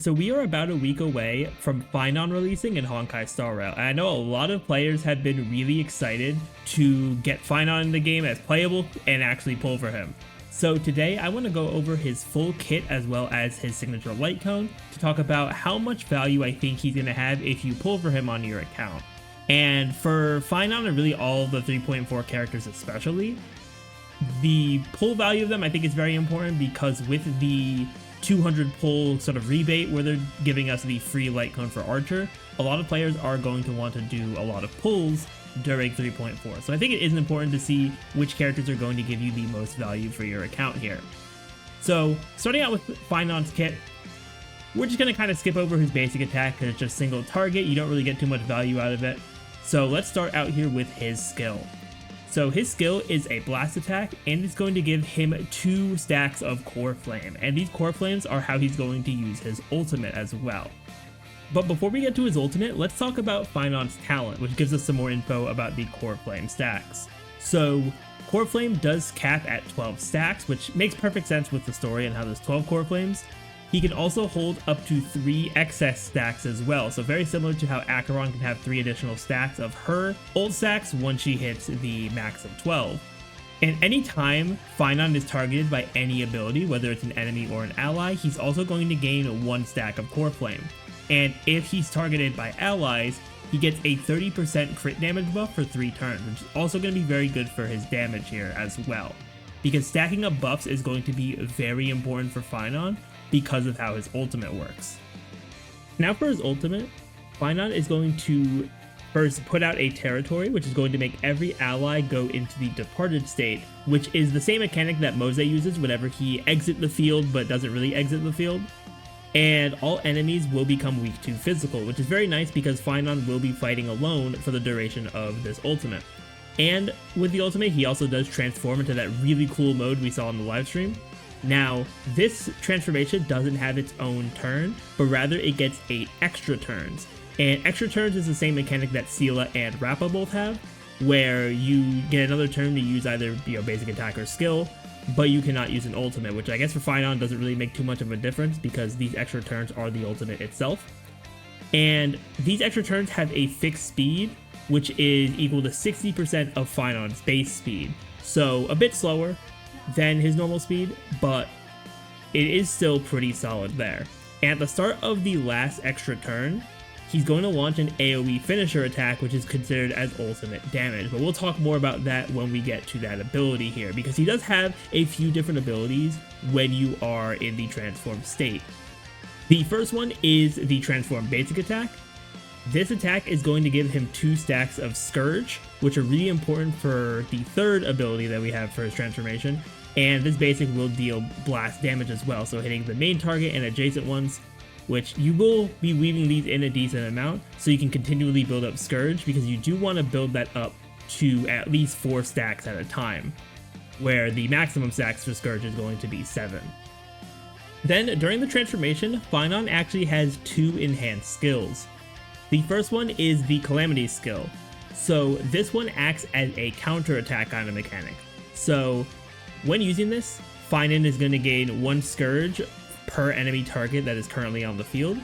So we are about a week away from Phainon releasing in Honkai Star Rail, and I know a lot of players have been really excited to get Phainon in the game as playable and actually pull for him. So today I want to go over his full kit as well as his signature light cone to talk about how much value I think he's going to have if you pull for him on your account. And for Phainon and really all the 3.4 characters especially, the pull value of them I think is very important because with the 200 pull sort of rebate where they're giving us the free light cone for Archer, a lot of players are going to want to do a lot of pulls during 3.4. So I think it is important to see which characters are going to give you the most value for your account here. So starting out with Phainon's kit, we're just going to kind of skip over his basic attack because it's just single target. You don't really get too much value out of it. So let's start out here with his skill. So his skill is a blast attack, and it's going to give him 2 stacks of core flame, and these core flames are how he's going to use his ultimate as well. But before we get to his ultimate, let's talk about Phainon's talent, which gives us some more info about the core flame stacks. So core flame does cap at 12 stacks, which makes perfect sense with the story and how there's 12 core flames. He can also hold up to 3 excess stacks as well, so very similar to how Acheron can have 3 additional stacks of her ult stacks once she hits the max of 12. And anytime Phainon is targeted by any ability, whether it's an enemy or an ally, he's also going to gain 1 stack of core flame. And if he's targeted by allies, he gets a 30% crit damage buff for 3 turns, which is also going to be very good for his damage here as well. Because stacking up buffs is going to be very important for Phainon, because of how his ultimate works. Now for his ultimate, Phainon is going to first put out a territory, which is going to make every ally go into the departed state, which is the same mechanic that Mose uses whenever he exits the field but doesn't really exit the field. And all enemies will become weak to physical, which is very nice because Phainon will be fighting alone for the duration of this ultimate. And with the ultimate, he also does transform into that really cool mode we saw in the live stream. Now, this transformation doesn't have its own turn, but rather it gets 8 extra turns. And extra turns is the same mechanic that Seela and Rappa both have, where you get another turn to use either basic attack or skill, but you cannot use an ultimate, which I guess for Phainon doesn't really make too much of a difference because these extra turns are the ultimate itself. And these extra turns have a fixed speed, which is equal to 60% of Phainon's base speed, so a bit slower than his normal speed, but it is still pretty solid there. And at the start of the last extra turn, he's going to launch an AoE finisher attack, which is considered as ultimate damage, but we'll talk more about that when we get to that ability here, because he does have a few different abilities when you are in the transformed state. The first one is the transformed basic attack. This attack is going to give him 2 stacks of Scourge, which are really important for the third ability that we have for his transformation, and this basic will deal blast damage as well, so hitting the main target and adjacent ones, which you will be weaving these in a decent amount, so you can continually build up Scourge, because you do want to build that up to at least 4 stacks at a time, where the maximum stacks for Scourge is going to be 7. Then, during the transformation, Phainon actually has 2 enhanced skills. The first one is the Calamity skill. So this one acts as a counter attack kind of mechanic. So when using this, Phainon is going to gain 1 Scourge per enemy target that is currently on the field.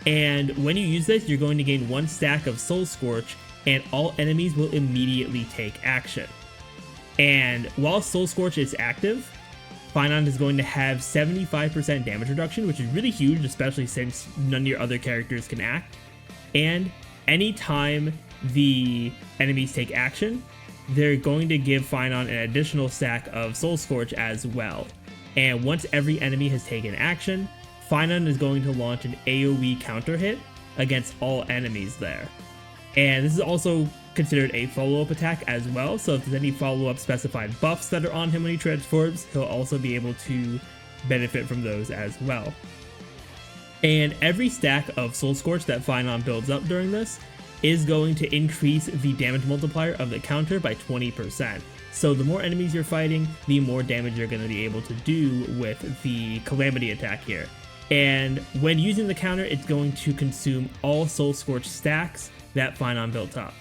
And when you use this, you're going to gain 1 stack of Soul Scorch, and all enemies will immediately take action. And while Soul Scorch is active, Phainon is going to have 75% damage reduction, which is really huge, especially since none of your other characters can act. And anytime the enemies take action, they're going to give Phainon an additional stack of Soul Scorch as well. And once every enemy has taken action, Phainon is going to launch an AoE counter hit against all enemies there. And this is also considered a follow-up attack as well, so if there's any follow-up specified buffs that are on him when he transforms, he'll also be able to benefit from those as well. And every stack of Soul Scorch that Phainon builds up during this is going to increase the damage multiplier of the counter by 20%. So the more enemies you're fighting, the more damage you're going to be able to do with the Calamity attack here. And when using the counter, it's going to consume all Soul Scorch stacks that Phainon built up.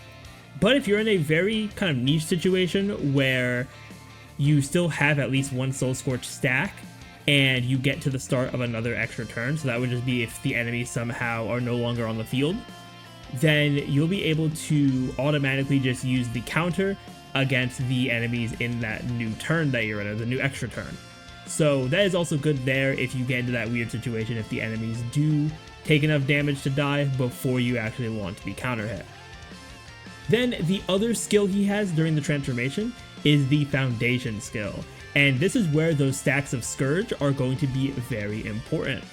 But if you're in a very kind of niche situation where you still have at least 1 Soul Scorch stack, and you get to the start of another extra turn, so that would just be if the enemies somehow are no longer on the field, then you'll be able to automatically just use the counter against the enemies in that new turn that you're in, or the new extra turn. So that is also good there if you get into that weird situation if the enemies do take enough damage to die before you actually want to be counter hit. Then the other skill he has during the transformation is the foundation skill, and this is where those stacks of Scourge are going to be very important,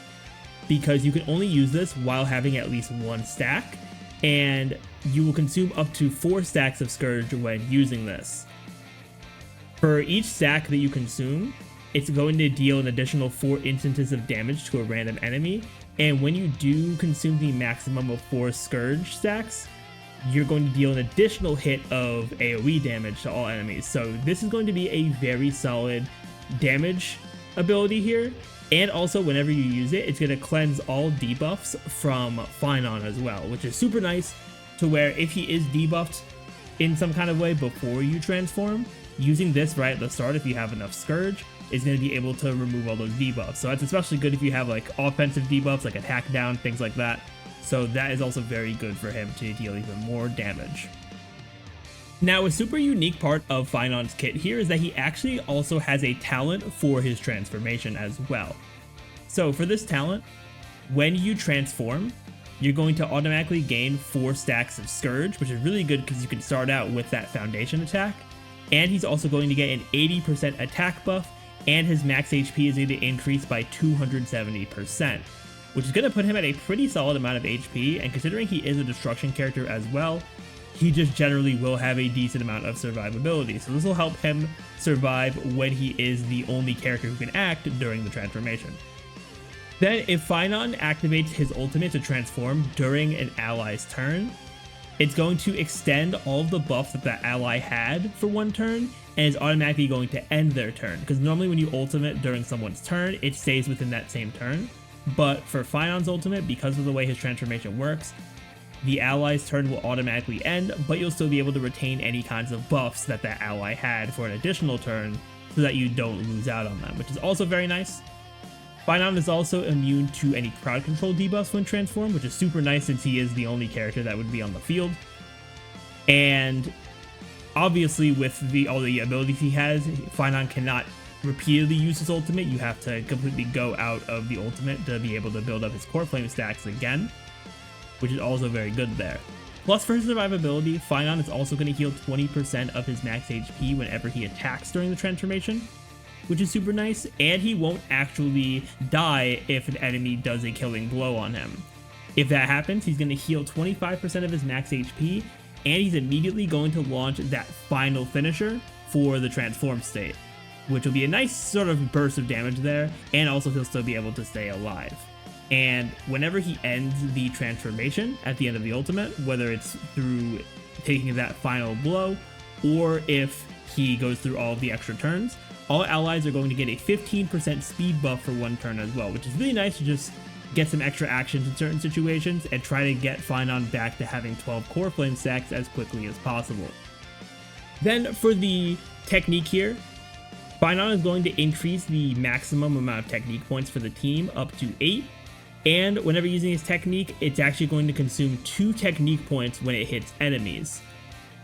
because you can only use this while having at least one stack, and you will consume up to 4 stacks of Scourge when using this. For each stack that you consume, it's going to deal an additional 4 instances of damage to a random enemy, and when you do consume the maximum of 4 Scourge stacks, you're going to deal an additional hit of AoE damage to all enemies. So this is going to be a very solid damage ability here, and also whenever you use it, it's going to cleanse all debuffs from Phainon as well, which is super nice, to where if he is debuffed in some kind of way before you transform, using this right at the start, if you have enough Scourge, is going to be able to remove all those debuffs. So that's especially good if you have like offensive debuffs like attack down, things like that. So that is also very good for him to deal even more damage. Now, a super unique part of Phainon's kit here is that he actually also has a talent for his transformation as well. So for this talent, when you transform, you're going to automatically gain 4 stacks of Scourge, which is really good because you can start out with that foundation attack. And he's also going to get an 80% attack buff, and his max HP is going to increase by 270%, which is going to put him at a pretty solid amount of HP, and considering he is a destruction character as well, he just generally will have a decent amount of survivability. So this will help him survive when he is the only character who can act during the transformation. Then if Phainon activates his ultimate to transform during an ally's turn, it's going to extend all of the buffs that that ally had for one turn, and is automatically going to end their turn, because normally when you ultimate during someone's turn, it stays within that same turn. But for Phainon's ultimate, because of the way his transformation works, the ally's turn will automatically end, but you'll still be able to retain any kinds of buffs that that ally had for an additional turn, so that you don't lose out on them, which is also very nice. Phainon is also immune to any crowd control debuffs when transformed, which is super nice since he is the only character that would be on the field. And obviously with all the abilities he has, Phainon cannot repeatedly use his ultimate. You have to completely go out of the ultimate to be able to build up his core flame stacks again, which is also very good there. Plus for his survivability, Phainon is also going to heal 20% of his max HP whenever he attacks during the transformation, which is super nice, and he won't actually die if an enemy does a killing blow on him. If that happens, he's going to heal 25% of his max HP, and he's immediately going to launch that final finisher for the transform state, which will be a nice sort of burst of damage there, and also he'll still be able to stay alive. And whenever he ends the transformation at the end of the ultimate, whether it's through taking that final blow, or if he goes through all of the extra turns, all allies are going to get a 15% speed buff for one turn as well, which is really nice to just get some extra actions in certain situations and try to get Phainon back to having 12 core flame stacks as quickly as possible. Then for the technique here, Phainon is going to increase the maximum amount of technique points for the team up to 8, and whenever using his technique, it's actually going to consume 2 technique points when it hits enemies.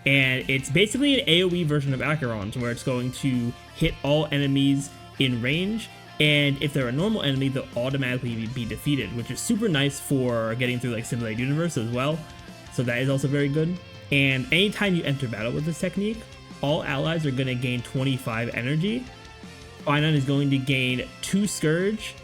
And it's basically an AoE version of Acheron's, where it's going to hit all enemies in range, and if they're a normal enemy, they'll automatically be defeated, which is super nice for getting through like Simulated Universe as well. So that is also very good. And anytime you enter battle with this technique, all allies are going to gain 25 energy. Phainon is going to gain 2 Scourge,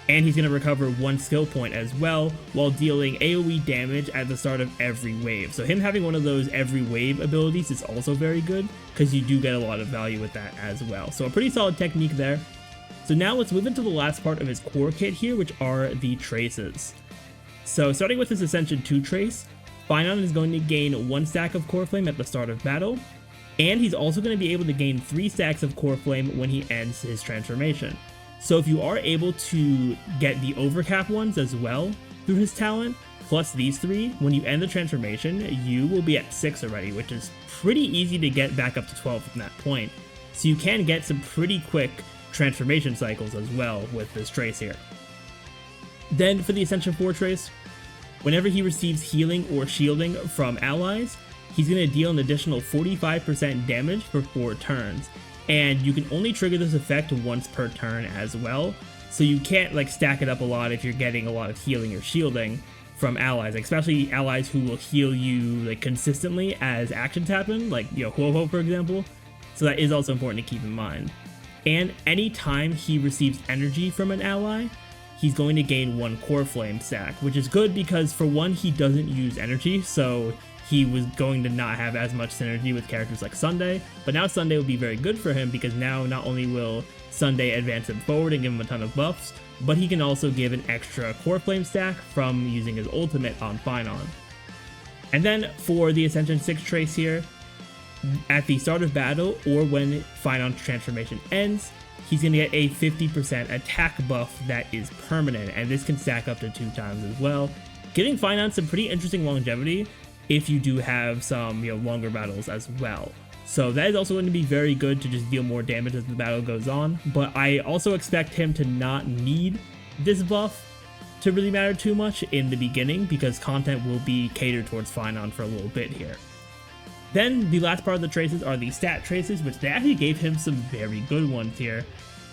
and he's going to recover 1 skill point as well, while dealing AoE damage at the start of every wave. So him having one of those every wave abilities is also very good, because you do get a lot of value with that as well. So a pretty solid technique there. So now let's move into the last part of his core kit here, which are the traces. So starting with his Ascension 2 trace, Phainon is going to gain 1 stack of core flame at the start of battle, and he's also going to be able to gain 3 stacks of core flame when he ends his transformation. So if you are able to get the overcap ones as well through his talent, plus these 3, when you end the transformation, you will be at 6 already, which is pretty easy to get back up to 12 from that point. So you can get some pretty quick transformation cycles as well with this trace here. Then for the Ascension 4 trace, whenever he receives healing or shielding from allies, he's going to deal an additional 45% damage for 4 turns. And you can only trigger this effect once per turn as well. So you can't like stack it up a lot if you're getting a lot of healing or shielding from allies, especially allies who will heal you like consistently as actions happen, like Ho-Ho for example. So that is also important to keep in mind. And anytime he receives energy from an ally, he's going to gain 1 core flame stack, which is good because for one, he doesn't use energy, so he was going to not have as much synergy with characters like Sunday, but now Sunday will be very good for him because now not only will Sunday advance him forward and give him a ton of buffs, but he can also give an extra core flame stack from using his ultimate on Phainon. And then for the Ascension 6 trace here, at the start of battle or when Phainon's transformation ends, he's going to get a 50% attack buff that is permanent, and this can stack up to 2 times as well, giving Phainon some pretty interesting longevity if you do have some longer battles as well. So that is also going to be very good to just deal more damage as the battle goes on, but I also expect him to not need this buff to really matter too much in the beginning because content will be catered towards Phainon for a little bit here. Then the last part of the traces are the stat traces, which they actually gave him some very good ones here.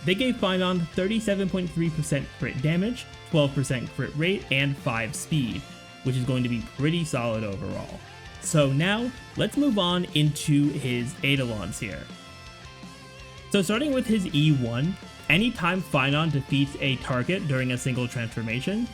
They gave Phainon 37.3% crit damage, 12% crit rate, and 5 speed, which is going to be pretty solid overall. So now, let's move on into his Eidolons here. So starting with his E1, anytime Phainon defeats a target during a single transformation,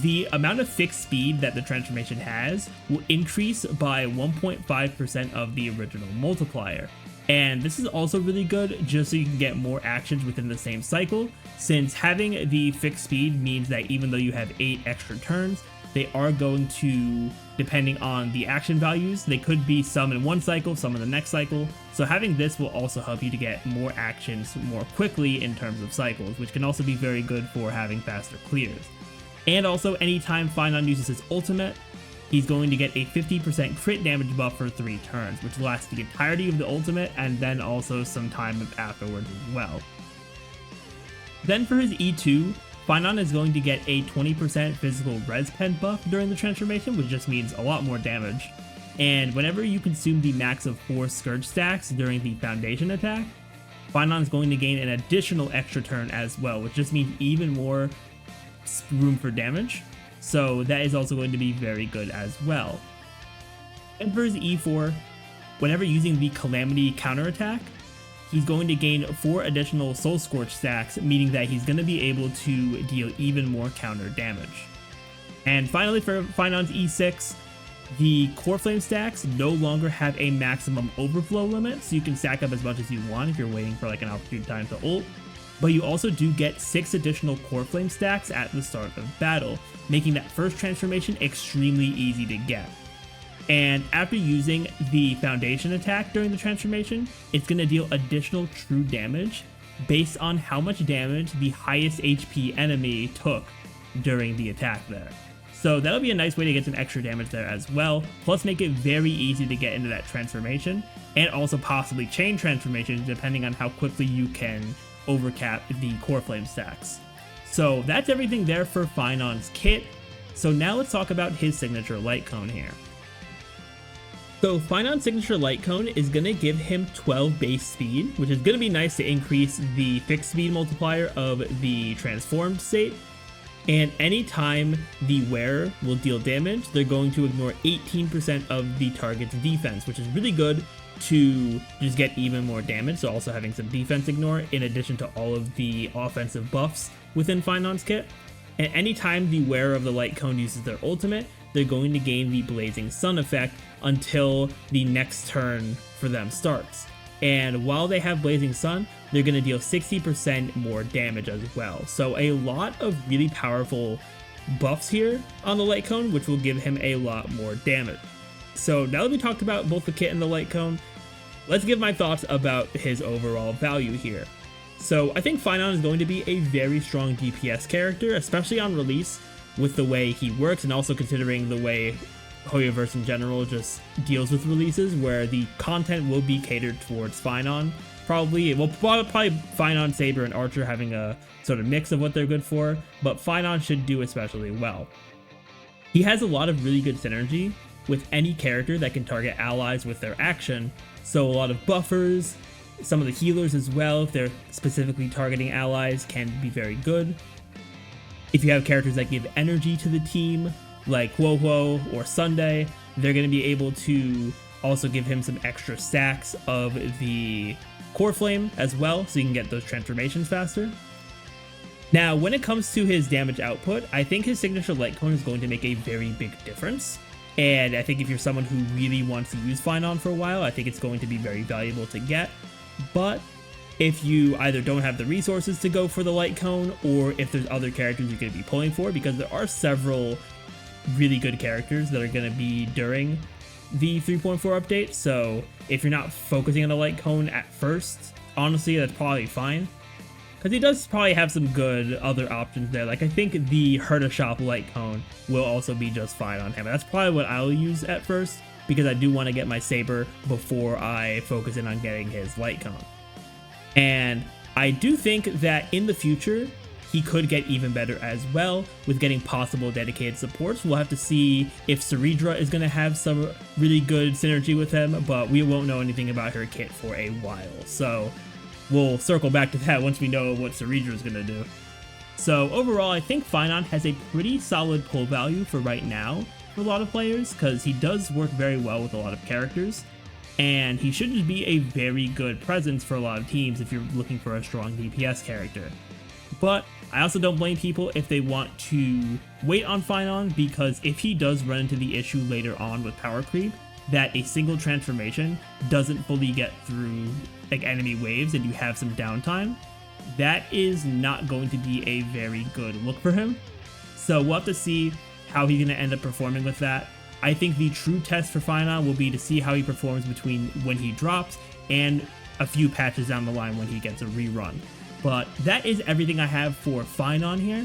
the amount of fixed speed that the transformation has will increase by 1.5% of the original multiplier. And this is also really good just so you can get more actions within the same cycle, since having the fixed speed means that even though you have 8 extra turns, they are going to, depending on the action values, they could be some in one cycle, some in the next cycle. So having this will also help you to get more actions more quickly in terms of cycles, which can also be very good for having faster clears. And also, anytime Phainon uses his ultimate, he's going to get a 50% crit damage buff for 3 turns, which lasts the entirety of the ultimate and then also some time afterwards as well. Then for his E2, Phainon is going to get a 20% physical res pen buff during the transformation, which just means a lot more damage. And whenever you consume the max of 4 Scourge stacks during the foundation attack, Phainon is going to gain an additional extra turn as well, which just means even more room for damage. So that is also going to be very good as well. And for his E4, whenever using the Calamity counterattack, he's going to gain 4 additional Soul Scorch stacks, meaning that he's going to be able to deal even more counter damage. And finally for Phainon's E6, the Core Flame stacks no longer have a maximum overflow limit, so you can stack up as much as you want if you're waiting for like an opportune time to ult. But you also do get 6 additional Core Flame stacks at the start of battle, making that first transformation extremely easy to get. And after using the foundation attack during the transformation, it's going to deal additional true damage based on how much damage the highest HP enemy took during the attack there. So that'll be a nice way to get some extra damage there as well, plus make it very easy to get into that transformation, and also possibly chain transformations depending on how quickly you can overcap the Core Flame stacks. So that's everything there for Phainon's kit. So now let's talk about his signature light cone here. So Phainon's signature light cone is going to give him 12 base speed, which is going to be nice to increase the fixed speed multiplier of the transformed state. And anytime the wearer will deal damage, they're going to ignore 18% of the target's defense, which is really good to just get even more damage, so also having some defense ignore in addition to all of the offensive buffs within Phainon's kit. And anytime the wearer of the light cone uses their ultimate, they're going to gain the Blazing Sun effect until the next turn for them starts. And while they have Blazing Sun, they're going to deal 60% more damage as well. So a lot of really powerful buffs here on the light cone, which will give him a lot more damage. So now that we talked about both the kit and the light cone, let's give my thoughts about his overall value here. So I think Phainon is going to be a very strong DPS character, especially on release with the way he works, and also considering the way Hoyoverse in general just deals with releases, where the content will be catered towards Phainon probably. Well, probably Phainon, Saber, and Archer having a sort of mix of what they're good for, but Phainon should do especially well. He has a lot of really good synergy with any character that can target allies with their action, so a lot of buffers, some of the healers as well, if they're specifically targeting allies, can be very good. If you have characters that give energy to the team, like Huohuo or Sunday, they're going to be able to also give him some extra stacks of the Core Flame as well, so you can get those transformations faster. Now, when it comes to his damage output, I think his signature light cone is going to make a very big difference. And I think if you're someone who really wants to use Phainon for a while, I think it's going to be very valuable to get. But if you either don't have the resources to go for the light cone, or if there's other characters you're going to be pulling for, because there are several really good characters that are going to be during the 3.4 update, so if you're not focusing on the light cone at first, honestly, that's probably fine. Because he does probably have some good other options there. Like, I think the Herta Shop light cone will also be just fine on him. That's probably what I'll use at first, because I do want to get my Saber before I focus in on getting his light cone. And I do think that in the future, he could get even better as well with getting possible dedicated supports. We'll have to see if Ceridra is going to have some really good synergy with him, but we won't know anything about her kit for a while. So we'll circle back to that once we know what Ceridra is going to do. So overall, I think Phainon has a pretty solid pull value for right now for a lot of players, because he does work very well with a lot of characters, and he should just be a very good presence for a lot of teams if you're looking for a strong DPS character. But I also don't blame people if they want to wait on Phainon, because if he does run into the issue later on with power creep, that a single transformation doesn't fully get through like enemy waves and you have some downtime, that is not going to be a very good look for him. So we'll have to see how he's going to end up performing with that. I think the true test for Phainon will be to see how he performs between when he drops and a few patches down the line when he gets a rerun. But that is everything I have for Phainon here.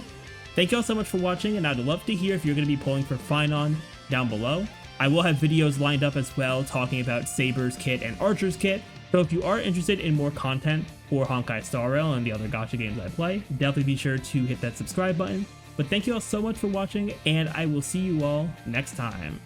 Thank you all so much for watching, and I'd love to hear if you're going to be pulling for Phainon down below. I will have videos lined up as well talking about Saber's kit and Archer's kit, so if you are interested in more content for Honkai Star Rail and the other gacha games I play, definitely be sure to hit that subscribe button. But thank you all so much for watching, and I will see you all next time.